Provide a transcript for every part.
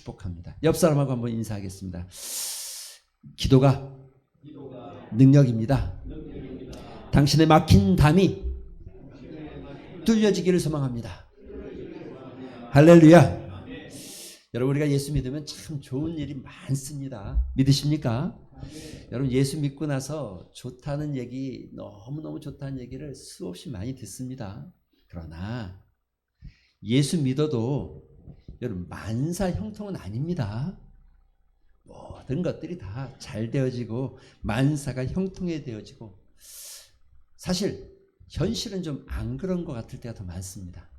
축복합니다. 옆 사람하고 한번 인사하겠습니다. 기도가 능력입니다. 당신의 막힌 담이 뚫려지기를 소망합니다. 할렐루야. 여러분, 우리가 예수 믿으면 참 좋은 일이 많습니다. 믿으십니까? 여러분, 예수 믿고 나서 좋다는 얘기, 너무너무 좋다는 얘기를 수없이 많이 듣습니다. 그러나 예수 믿어도 여러분, 만사 형통은 아닙니다. 모든 것들이 다 잘 되어지고 만사가 형통해 되어지고, 사실 현실은 좀 안 그런 것 같을 때가 더 많습니다.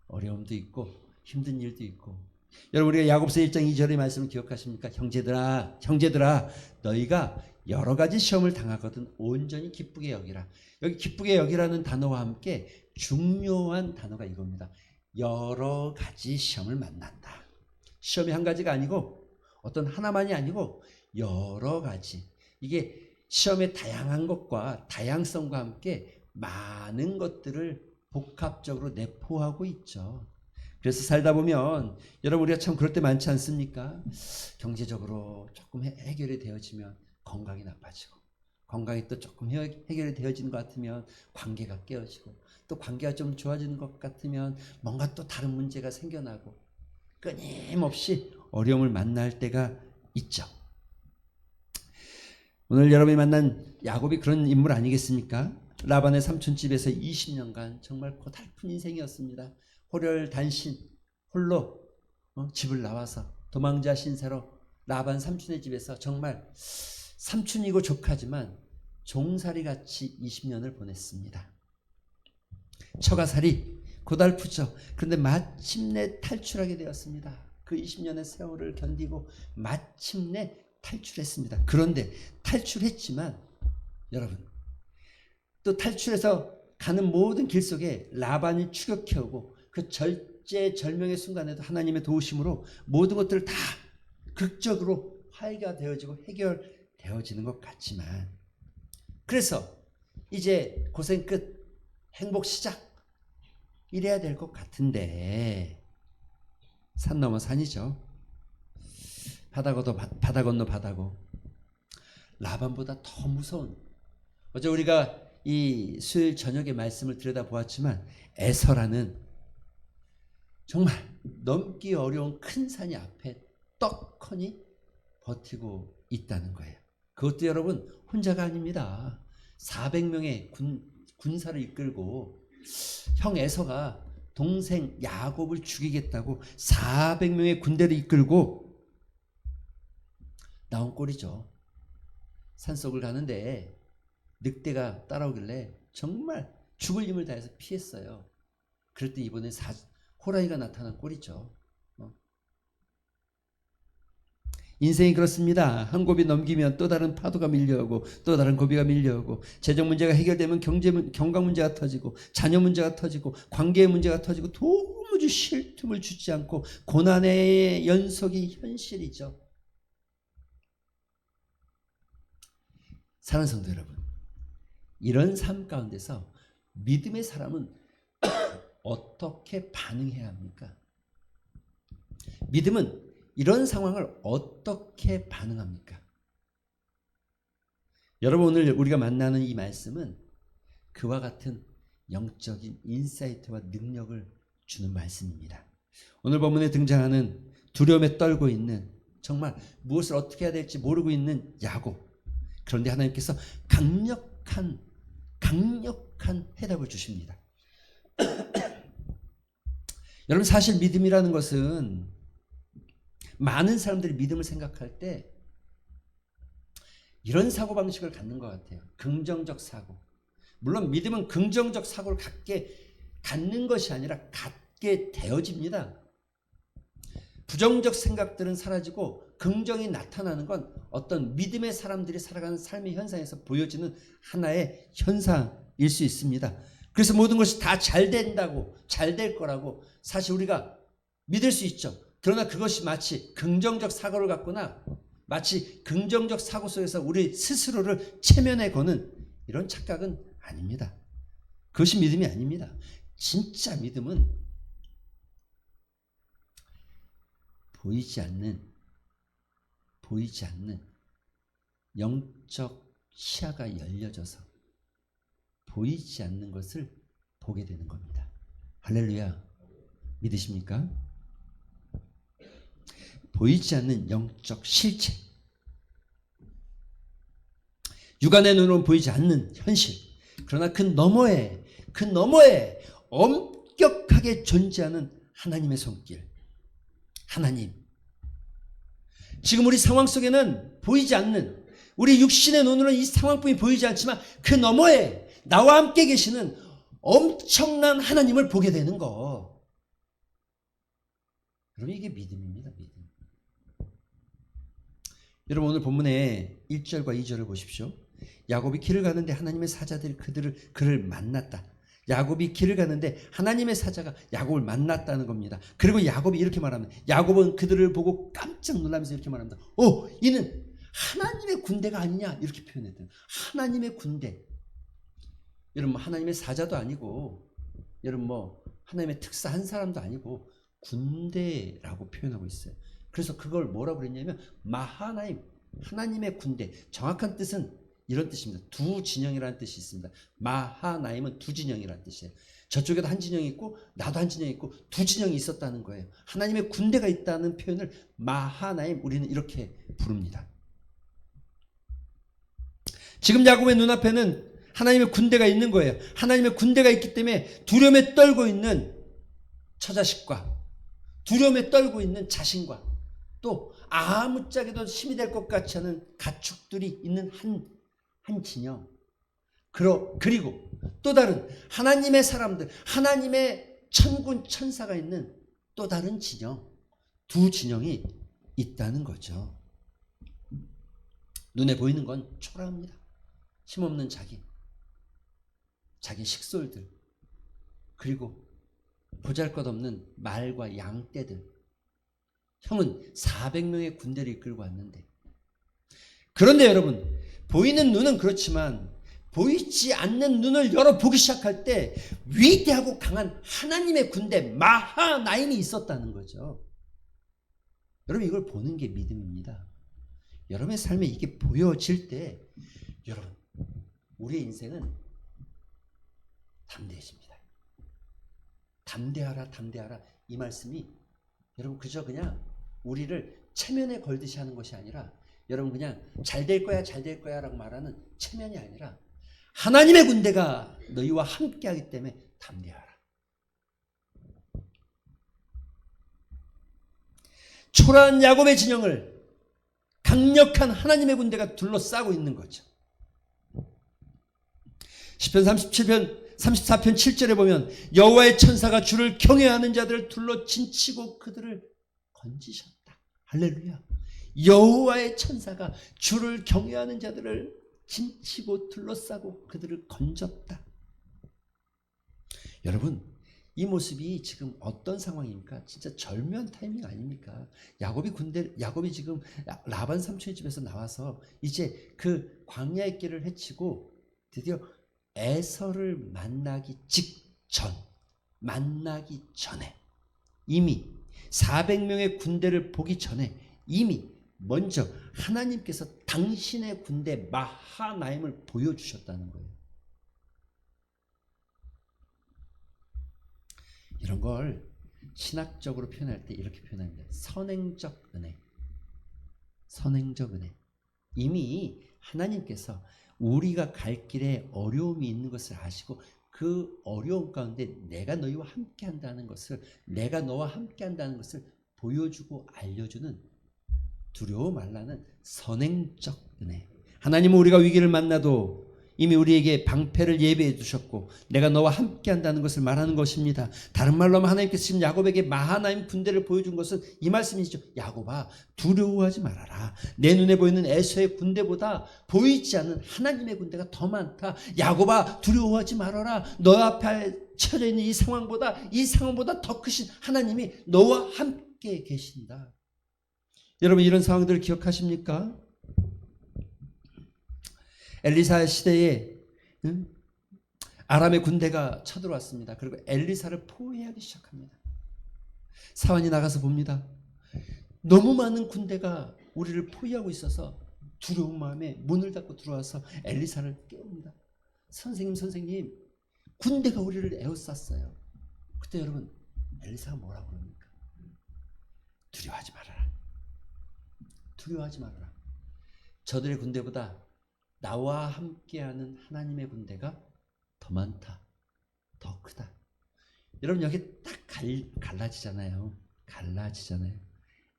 어려움도 있고 힘든 일도 있고. 여러분, 우리가 야고보서 1장 2절의 말씀을 기억하십니까? 형제들아 너희가 여러 가지 시험을 당하거든 온전히 기쁘게 여기라. 여기 기쁘게 여기라는 단어와 함께 중요한 단어가 이겁니다. 여러 가지 시험을 만난다. 시험이 한 가지가 아니고 어떤 하나만이 아니고 여러 가지. 이게 시험의 다양한 것과 다양성과 함께 많은 것들을 복합적으로 내포하고 있죠. 그래서 살다 보면 여러분, 우리가 참 그럴 때 많지 않습니까? 경제적으로 조금 해결이 되어지면 건강이 나빠지고, 건강이 또 조금 해결이 되어지는 것 같으면 관계가 깨어지고, 또 관계가 좀 좋아지는 것 같으면 뭔가 또 다른 문제가 생겨나고, 끊임없이 어려움을 만날 때가 있죠. 오늘 여러분이 만난 야곱이 그런 인물 아니겠습니까? 라반의 삼촌집에서 20년간 정말 고달픈 인생이었습니다. 호렬단신 홀로 집을 나와서 도망자 신세로 라반 삼촌의 집에서 정말 삼촌이고 조카지만 종살이 같이 20년을 보냈습니다. 처가살이 고달프죠. 그런데 마침내 탈출하게 되었습니다. 그 20년의 세월을 견디고 마침내 탈출했습니다. 그런데 탈출했지만 여러분, 또 탈출해서 가는 모든 길 속에 라반이 추격해오고, 그 절제절명의 순간에도 하나님의 도우심으로 모든 것들을 다 극적으로 화해가 되어지고 해결되어지는 것 같지만, 그래서 이제 고생 끝, 행복 시작, 이래야 될 것 같은데 산 넘어 산이죠. 바다 건너 바다고. 라반보다 더 무서운, 어제 우리가 이 수요일 저녁에 말씀을 들여다보았지만 에서라는 정말 넘기 어려운 큰 산이 앞에 떡하니 버티고 있다는 거예요. 그것도 여러분 혼자가 아닙니다. 400명의 군사를 이끌고 형 에서가 동생 야곱을 죽이겠다고 400명의 군대를 이끌고 나온 꼴이죠. 산속을 가는데 늑대가 따라오길래 정말 죽을 힘을 다해서 피했어요. 그럴 때 이번에 호랑이가 나타난 꼴이죠. 인생이 그렇습니다. 한 고비 넘기면 또 다른 파도가 밀려오고, 또 다른 고비가 밀려오고, 재정 문제가 해결되면 경각 문제가 터지고, 자녀 문제가 터지고, 관계의 문제가 터지고, 도무지 쉴 틈을 주지 않고 고난의 연속이 현실이죠. 사랑하는 성도 여러분, 이런 삶 가운데서 믿음의 사람은 어떻게 반응해야 합니까? 믿음은 이런 상황을 어떻게 반응합니까? 여러분, 오늘 우리가 만나는 이 말씀은 그와 같은 영적인 인사이트와 능력을 주는 말씀입니다. 오늘 본문에 등장하는 두려움에 떨고 있는, 정말 무엇을 어떻게 해야 될지 모르고 있는 야곱. 그런데 하나님께서 강력한 해답을 주십니다. 여러분, 사실 믿음이라는 것은 많은 사람들이 믿음을 생각할 때 이런 사고방식을 갖는 것 같아요. 긍정적 사고. 물론 믿음은 긍정적 사고를 갖는 것이 아니라 갖게 되어집니다. 부정적 생각들은 사라지고 긍정이 나타나는 건 어떤 믿음의 사람들이 살아가는 삶의 현상에서 보여지는 하나의 현상일 수 있습니다. 그래서 모든 것이 다 잘 된다고, 잘 될 거라고 사실 우리가 믿을 수 있죠. 그러나 그것이 마치 긍정적 사고를 갖거나 마치 긍정적 사고 속에서 우리 스스로를 체면에 거는 이런 착각은 아닙니다. 그것이 믿음이 아닙니다. 진짜 믿음은 보이지 않는 영적 시야가 열려져서 보이지 않는 것을 보게 되는 겁니다. 할렐루야. 믿으십니까? 보이지 않는 영적 실체. 육안의 눈으로 보이지 않는 현실. 그러나 그 너머에 엄격하게 존재하는 하나님의 손길. 하나님. 지금 우리 상황 속에는 보이지 않는, 우리 육신의 눈으로는 이 상황뿐이 보이지 않지만 그 너머에 나와 함께 계시는 엄청난 하나님을 보게 되는 거. 여러분, 이게 믿음입니다. 믿음. 여러분, 오늘 본문의 1절과 2절을 보십시오. 야곱이 길을 가는데 하나님의 사자들이 그를 만났다. 야곱이 길을 가는데 하나님의 사자가 야곱을 만났다는 겁니다. 그리고 야곱이 이렇게 말합니다. 야곱은 그들을 보고 깜짝 놀라면서 이렇게 말합니다. 이는 하나님의 군대가 아니냐, 이렇게 표현했대요. 하나님의 군대. 여러분, 하나님의 사자도 아니고, 여러분 하나님의 특사 한 사람도 아니고 군대라고 표현하고 있어요. 그래서 그걸 뭐라고 그랬냐면 마하나임, 하나님의 군대. 정확한 뜻은 이런 뜻입니다. 두 진영이라는 뜻이 있습니다. 마하나임은 두 진영이라는 뜻이에요. 저쪽에도 한 진영이 있고 나도 한 진영이 있고 두 진영이 있었다는 거예요. 하나님의 군대가 있다는 표현을 마하나임, 우리는 이렇게 부릅니다. 지금 야곱의 눈앞에는 하나님의 군대가 있는 거예요. 하나님의 군대가 있기 때문에 두려움에 떨고 있는 처자식과 두려움에 떨고 있는 자신과 또 아무짝에도 힘이 될 것 같지 않은 가축들이 있는 한 진영. 그리고 또 다른 하나님의 사람들, 하나님의 천군 천사가 있는 또 다른 진영, 두 진영이 있다는 거죠. 눈에 보이는 건 초라합니다. 힘없는 자기 식솔들, 그리고 보잘것없는 말과 양떼들. 형은 400명의 군대를 이끌고 왔는데, 그런데 여러분, 보이는 눈은 그렇지만 보이지 않는 눈을 열어보기 시작할 때 위대하고 강한 하나님의 군대 마하나임이 있었다는 거죠. 여러분, 이걸 보는 게 믿음입니다. 여러분의 삶에 이게 보여질 때 여러분, 우리의 인생은 담대해집니다. 담대하라, 담대하라. 이 말씀이 여러분 그냥 우리를 체면에 걸듯이 하는 것이 아니라, 여러분 그냥 잘 될 거야, 잘 될 거야 라고 말하는 체면이 아니라 하나님의 군대가 너희와 함께 하기 때문에 담대하라. 초라한 야곱의 진영을 강력한 하나님의 군대가 둘러싸고 있는 거죠. 시편 34편 7절에 보면 여호와의 천사가 주를 경외하는 자들을 둘러 진치고 그들을 건지셨다. 할렐루야. 여호와의 천사가 주를 경외하는 자들을 진치고 둘러싸고 그들을 건졌다. 여러분, 이 모습이 지금 어떤 상황입니까? 진짜 절묘한 타이밍 아닙니까? 야곱이 지금 라반 삼촌의 집에서 나와서 이제 그 광야의 길을 헤치고 드디어 에서를 만나기 전에 이미 400명의 군대를 보기 전에 이미 먼저 하나님께서 당신의 군대 마하나임을 보여주셨다는 거예요. 이런 걸 신학적으로 표현할 때 이렇게 표현합니다. 선행적 은혜. 선행적 은혜. 이미 하나님께서 우리가 갈 길에 어려움이 있는 것을 아시고 그 어려움 가운데 내가 너희와 함께 한다는 것을, 내가 너와 함께 한다는 것을 보여주고 알려주는, 두려워 말라는 선행적 은혜. 하나님은 우리가 위기를 만나도 이미 우리에게 방패를 예비해 두셨고 내가 너와 함께 한다는 것을 말하는 것입니다. 다른 말로 하면 하나님께서 지금 야곱에게 마하나임 군대를 보여준 것은 이 말씀이시죠. 야곱아, 두려워하지 말아라. 내 눈에 보이는 에서의 군대보다 보이지 않는 하나님의 군대가 더 많다. 야곱아, 두려워하지 말아라. 너 앞에 처져 있는 이 상황보다 더 크신 하나님이 너와 함께 계신다. 여러분, 이런 상황들을 기억하십니까? 엘리사 시대에 아람의 군대가 쳐들어왔습니다. 그리고 엘리사를 포위하기 시작합니다. 사환이 나가서 봅니다. 너무 많은 군대가 우리를 포위하고 있어서 두려운 마음에 문을 닫고 들어와서 엘리사를 깨웁니다. 선생님, 군대가 우리를 에워쌌어요. 그때 여러분 엘리사가 뭐라고 그럽니까? 두려워하지 말아라. 두려워하지 말아라. 저들의 군대보다 나와 함께하는 하나님의 군대가 더 많다. 더 크다. 여러분 여기 딱 갈라지잖아요.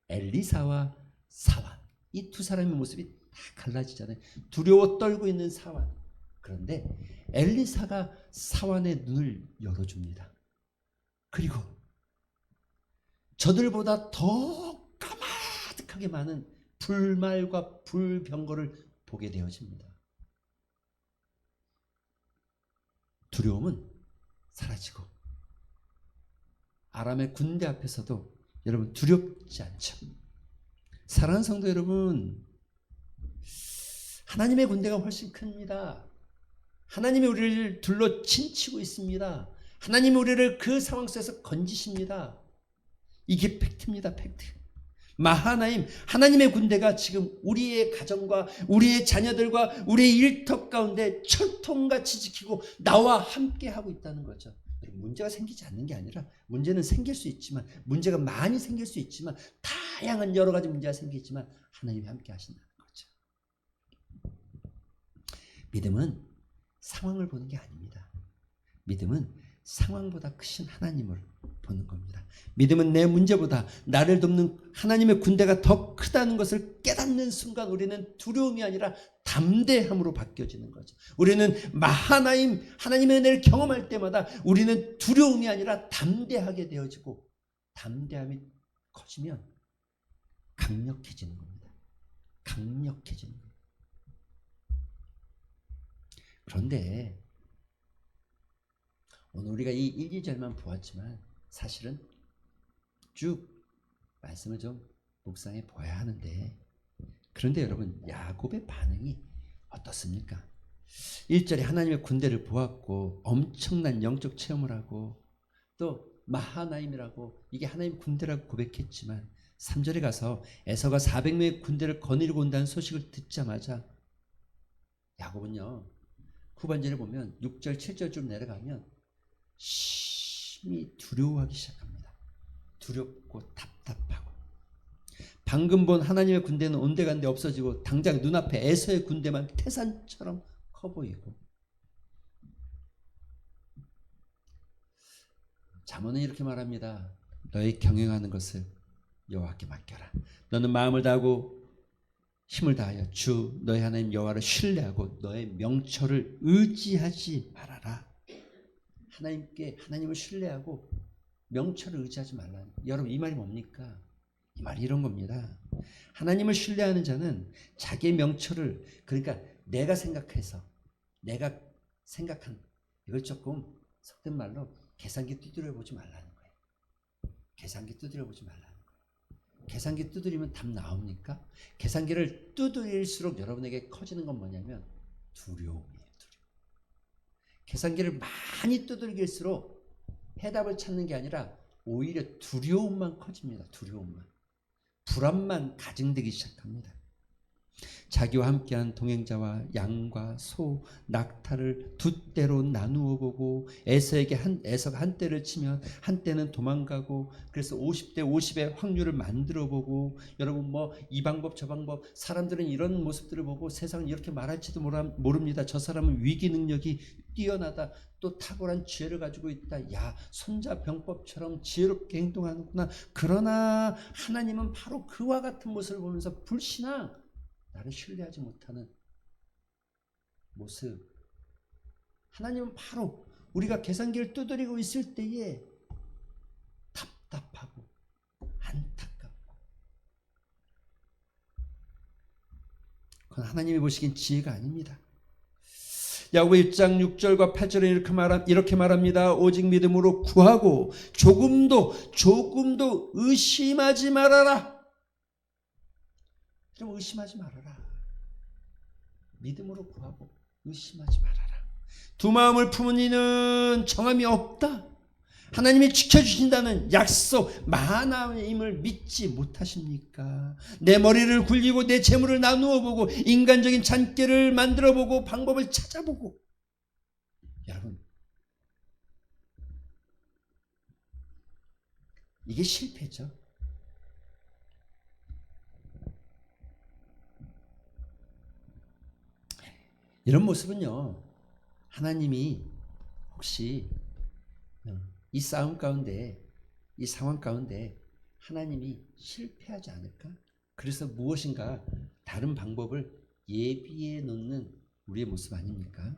엘리사와 사환. 이 두 사람의 모습이 다 갈라지잖아요. 두려워 떨고 있는 사환. 그런데 엘리사가 사환의 눈을 열어줍니다. 그리고 저들보다 더 까마득하게 많은 불말과 불병거를 보게 되어집니다. 두려움은 사라지고 아람의 군대 앞에서도 여러분 두렵지 않죠. 사랑하는 성도 여러분, 하나님의 군대가 훨씬 큽니다. 하나님이 우리를 둘러 친치고 있습니다. 하나님이 우리를 그 상황 속에서 건지십니다. 이게 팩트입니다. 팩트. 마하나임, 하나님의 군대가 지금 우리의 가정과 우리의 자녀들과 우리의 일터 가운데 철통같이 지키고 나와 함께 하고 있다는 거죠. 문제가 생기지 않는 게 아니라, 문제는 생길 수 있지만, 문제가 많이 생길 수 있지만, 다양한 여러 가지 문제가 생기지만 하나님이 함께 하신다는 거죠. 믿음은 상황을 보는 게 아닙니다. 믿음은 상황보다 크신 하나님을 보는 겁니다. 믿음은 내 문제보다 나를 돕는 하나님의 군대가 더 크다는 것을 깨닫는 순간 우리는 두려움이 아니라 담대함으로 바뀌어지는 거죠. 우리는 마하나임, 하나님의 은혜를 경험할 때마다 우리는 두려움이 아니라 담대하게 되어지고, 담대함이 커지면 강력해지는 겁니다. 강력해지는 겁니다. 그런데 오늘 우리가 이 1, 2절만 보았지만 사실은 쭉 말씀을 좀 묵상해 보아야 하는데, 그런데 여러분 야곱의 반응이 어떻습니까? 1절에 하나님의 군대를 보았고 엄청난 영적 체험을 하고 또 마하나임이라고 이게 하나님 군대라고 고백했지만 3절에 가서 에서가 400명의 군대를 거느리고 온다는 소식을 듣자마자 야곱은요, 후반절에 보면 6절 7절 좀 내려가면 심히 두려워하기 시작합니다. 두렵고 답답하고, 방금 본 하나님의 군대는 온데간데 없어지고 당장 눈앞에 에서의 군대만 태산처럼 커 보이고, 잠언은 이렇게 말합니다. 너희 경영하는 것을 여호와께 맡겨라. 너는 마음을 다하고 힘을 다하여 주 너희 하나님 여호와를 신뢰하고 너의 명철을 의지하지 말아라. 하나님을 신뢰하고 명철을 의지하지 말라. 여러분 이 말이 뭡니까? 이 말이 이런 겁니다. 하나님을 신뢰하는 자는 자기의 명철을, 그러니까 내가 생각한 이걸 조금 속된 말로 계산기 두드려 보지 말라는 거예요. 계산기 두드려 보지 말라는 거예요. 계산기 두드리면 답 나옵니까? 계산기를 두드릴수록 여러분에게 커지는 건 뭐냐면 두려움이에요. 계산기를 많이 두들길수록 해답을 찾는 게 아니라 오히려 두려움만 커집니다. 두려움만. 불안만 가증되기 시작합니다. 자기와 함께한 동행자와 양과 소, 낙타를 두 떼로 나누어 보고 에서가 한 떼를 치면 한 떼는 도망가고, 그래서 50대 50의 확률을 만들어 보고, 여러분 뭐 이 방법 저 방법, 사람들은 이런 모습들을 보고 세상은 이렇게 말할지도 모릅니다. 저 사람은 위기 능력이 뛰어나다. 또 탁월한 지혜를 가지고 있다. 야, 손자병법처럼 지혜롭게 행동하는구나. 그러나 하나님은 바로 그와 같은 모습을 보면서 불신앙, 나를 신뢰하지 못하는 모습. 하나님은 바로 우리가 계산기를 두드리고 있을 때에 답답하고 안타깝고, 그건 하나님이 보시기엔 지혜가 아닙니다. 야고보 1장 6절과 8절에 이렇게 말합니다. 오직 믿음으로 구하고 조금도 의심하지 말아라. 좀 의심하지 말아라. 믿음으로 구하고 의심하지 말아라. 두 마음을 품은 이는 정함이 없다. 하나님이 지켜주신다는 약속 만함임을 믿지 못하십니까? 내 머리를 굴리고 내 재물을 나누어 보고 인간적인 잔꾀를 만들어 보고 방법을 찾아보고, 여러분, 이게 실패죠. 이런 모습은요, 하나님이 혹시 이 싸움 가운데, 이 상황 가운데 하나님이 실패하지 않을까? 그래서 무엇인가 다른 방법을 예비해 놓는 우리의 모습 아닙니까?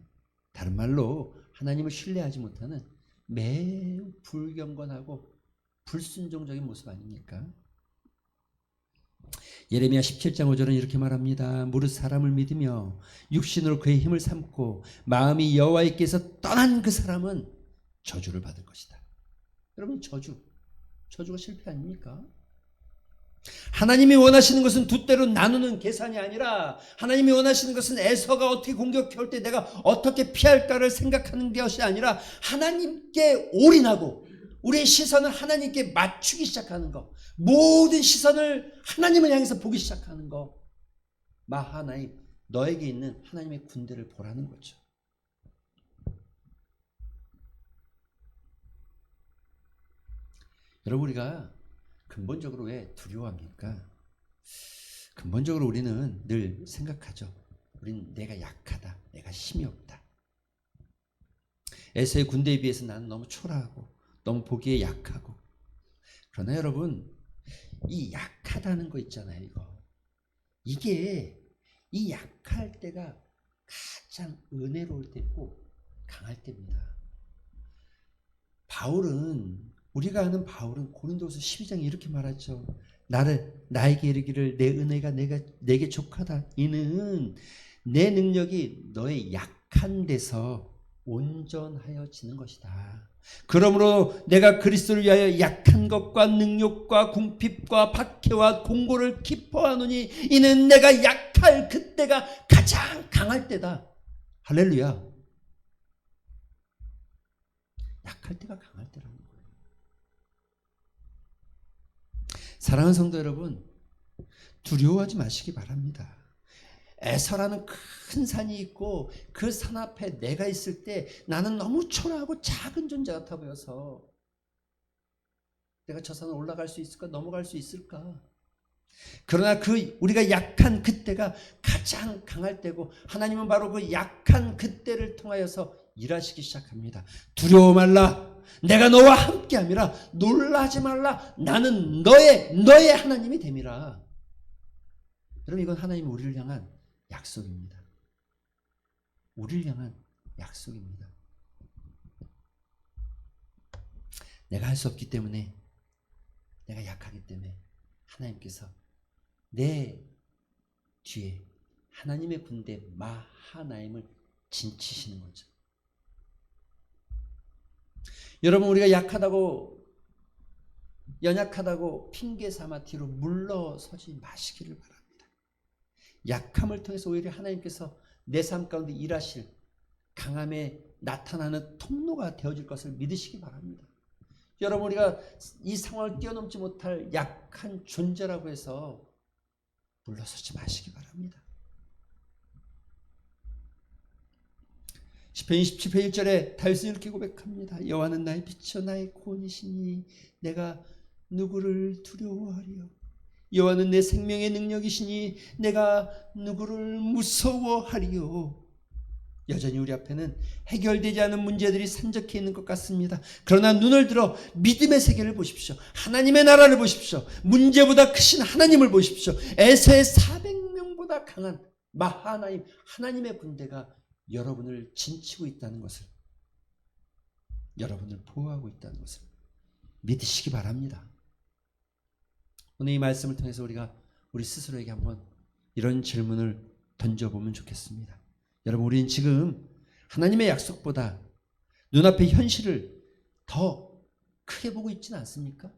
다른 말로 하나님을 신뢰하지 못하는 매우 불경건하고 불순종적인 모습 아닙니까? 예레미야 17장 5절은 이렇게 말합니다. 무릇 사람을 믿으며 육신으로 그의 힘을 삼고 마음이 여호와께서 떠난 그 사람은 저주를 받을 것이다. 여러분, 저주가 실패 아닙니까? 하나님이 원하시는 것은 두 때로 나누는 계산이 아니라, 하나님이 원하시는 것은 에서가 어떻게 공격해올 때 내가 어떻게 피할까를 생각하는 것이 아니라 하나님께 올인하고 우리의 시선을 하나님께 맞추기 시작하는 것, 모든 시선을 하나님을 향해서 보기 시작하는 것, 마하나임, 너에게 있는 하나님의 군대를 보라는 거죠. 여러분, 우리가 근본적으로 왜 두려워합니까? 근본적으로 우리는 늘 생각하죠. 우리는 내가 약하다, 내가 힘이 없다. 에서의 군대에 비해서 나는 너무 초라하고 너무 보기에 약하고. 그러나 여러분, 이 약하다는 거 있잖아요. 이게 이 약할 때가 가장 은혜로울 때고 강할 때입니다. 우리가 아는 바울은 고린도후서 12장에 이렇게 말하죠. 나에게 이르기를 내 은혜가 내게 족하다. 이는 내 능력이 너의 약한 데서 온전하여지는 것이다. 그러므로 내가 그리스도를 위하여 약한 것과 능욕과 궁핍과 박해와 공고를 기뻐하노니 이는 내가 약할 그때가 가장 강할 때다. 할렐루야. 약할 때가 강할 때라는 거예요. 사랑하는 성도 여러분, 두려워하지 마시기 바랍니다. 에서라는 큰 산이 있고 그 산 앞에 내가 있을 때 나는 너무 초라하고 작은 존재 같아 보여서 내가 저 산을 올라갈 수 있을까? 넘어갈 수 있을까? 그러나 우리가 약한 그때가 가장 강할 때고, 하나님은 바로 그 약한 그때를 통하여서 일하시기 시작합니다. 두려워 말라. 내가 너와 함께함이라. 놀라지 말라. 나는 너의 하나님이 됨이라. 여러분, 이건 하나님이 우리를 향한 약속입니다. 우리를 향한 약속입니다. 내가 할 수 없기 때문에, 내가 약하기 때문에 하나님께서 내 뒤에 하나님의 군대 마하나임을 진치시는 거죠. 여러분, 우리가 연약하다고 핑계 삼아 뒤로 물러서지 마시기를 바랍니다. 약함을 통해서 오히려 하나님께서 내 삶 가운데 일하실 강함에 나타나는 통로가 되어질 것을 믿으시기 바랍니다. 여러분, 우리가 이 상황을 뛰어넘지 못할 약한 존재라고 해서 물러서지 마시기 바랍니다. 시편 27편 1절에 다윗은 이렇게 고백합니다. 여호와는 나의 빛이요 나의 구원이시니 내가 누구를 두려워하리요. 여호와는 내 생명의 능력이시니 내가 누구를 무서워하리요. 여전히 우리 앞에는 해결되지 않은 문제들이 산적해 있는 것 같습니다. 그러나 눈을 들어 믿음의 세계를 보십시오. 하나님의 나라를 보십시오. 문제보다 크신 하나님을 보십시오. 에서의 400명보다 강한 마하나임, 하나님의 군대가 여러분을 진치고 있다는 것을, 여러분을 보호하고 있다는 것을 믿으시기 바랍니다. 오늘 이 말씀을 통해서 우리가 우리 스스로에게 한번 이런 질문을 던져보면 좋겠습니다. 여러분, 우리는 지금 하나님의 약속보다 눈앞의 현실을 더 크게 보고 있지는 않습니까?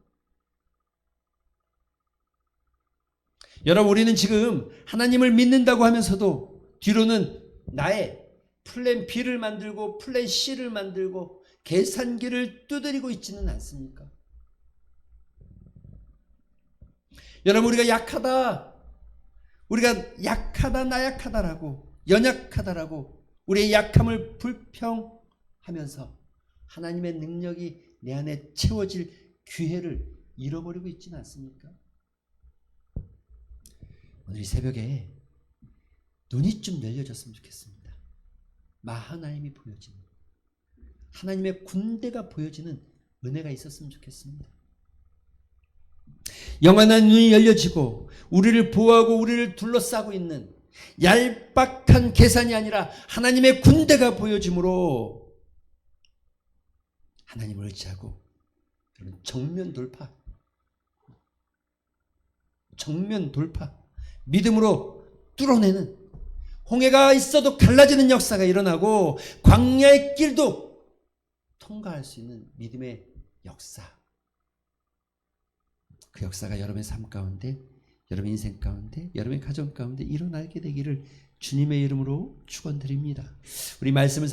여러분, 우리는 지금 하나님을 믿는다고 하면서도 뒤로는 나의 플랜 B를 만들고 플랜 C를 만들고 계산기를 두드리고 있지는 않습니까? 여러분, 우리가 약하다, 나약하다라고, 연약하다라고 우리의 약함을 불평하면서 하나님의 능력이 내 안에 채워질 기회를 잃어버리고 있지는 않습니까? 오늘 이 새벽에 눈이 좀 열려졌으면 좋겠습니다. 하나님이 보여지는, 하나님의 군대가 보여지는 은혜가 있었으면 좋겠습니다. 영원한 눈이 열려지고 우리를 보호하고 우리를 둘러싸고 있는 얄팍한 계산이 아니라 하나님의 군대가 보여짐으로 하나님을 의지하고 정면 돌파, 믿음으로 뚫어내는, 홍해가 있어도 갈라지는 역사가 일어나고 광야의 길도 통과할 수 있는 믿음의 역사, 그 역사가 여러분의 삶 가운데, 여러분의 인생 가운데, 여러분의 가정 가운데 일어나게 되기를 주님의 이름으로 축원드립니다. 우리 말씀을